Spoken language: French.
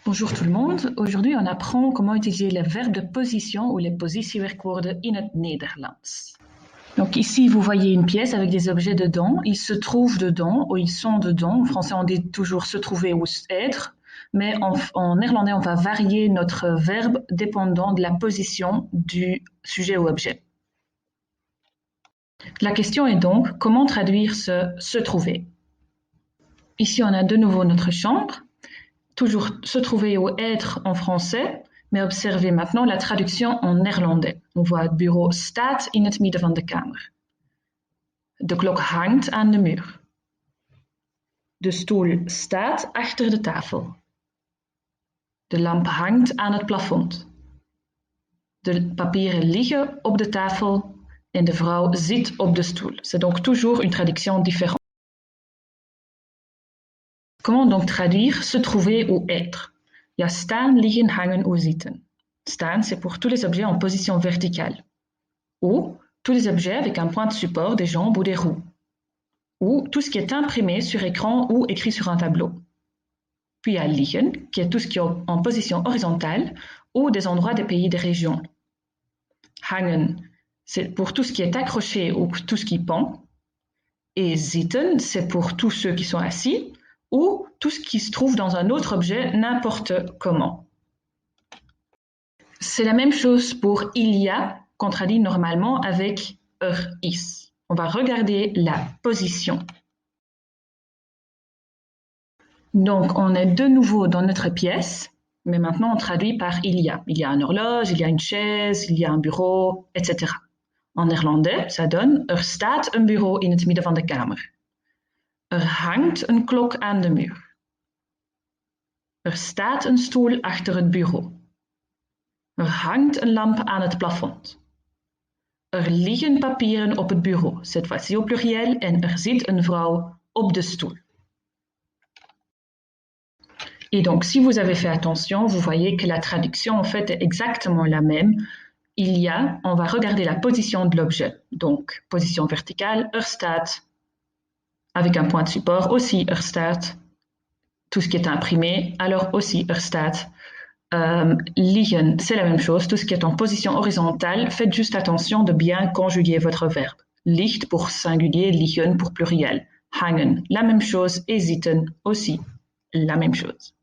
Bonjour tout le monde. Aujourd'hui, on apprend comment utiliser les verbes de position ou les positiewerkwoorden in het Nederlands. Donc ici, vous voyez une pièce avec des objets dedans. Ils se trouvent dedans ou ils sont dedans. En français, on dit toujours se trouver ou être. Mais en néerlandais, on va varier notre verbe dépendant de la position du sujet ou objet. La question est donc, comment traduire ce se trouver? Ici, on a de nouveau notre chambre. Toujours se trouver ou être en français, mais observez maintenant la traduction en néerlandais. On voit het bureau staat in het midden van de kamer. De klok hangt aan de muur. De stoel staat achter de tafel. De lamp hangt aan het plafond. De papieren liggen op de tafel en de vrouw zit op de stoel. C'est donc toujours une traduction différente. Comment donc traduire se trouver ou être? Il y a staan, liggen, hangen ou zitten. Staan, c'est pour tous les objets en position verticale. Ou tous les objets avec un point de support, des jambes ou des roues. Ou tout ce qui est imprimé sur écran ou écrit sur un tableau. Puis il y a liggen, qui est tout ce qui est en position horizontale ou des endroits des pays, des régions. Hangen, c'est pour tout ce qui est accroché ou tout ce qui pend. Et zitten, c'est pour tous ceux qui sont assis ou tout ce qui se trouve dans un autre objet n'importe comment. C'est la même chose pour il y a, qu'on traduit normalement avec is. On va regarder la position. Donc, on est de nouveau dans notre pièce, mais maintenant on traduit par il y a. Il y a une horloge, il y a une chaise, il y a un bureau, etc. En néerlandais, ça donne staat een bureau in het midden van de kamer. Hangt een klok aan de muur. Staat een stoel achter het bureau. Hangt een lamp aan het plafond. Liggen papieren op het bureau, cette fois-ci au pluriel, en zit een vrouw op de stoel. Et donc, si vous avez fait attention, vous voyez que la traduction, en fait, est exactement la même. Il y a, on va regarder la position de l'objet. Donc, position verticale, staat, avec un point de support, aussi staat. Tout ce qui est imprimé, alors aussi staat. Liggen, c'est la même chose. Tout ce qui est en position horizontale, faites juste attention de bien conjuguer votre verbe. Ligt pour singulier, liggen pour pluriel. Hangen, la même chose. Et zitten aussi, la même chose.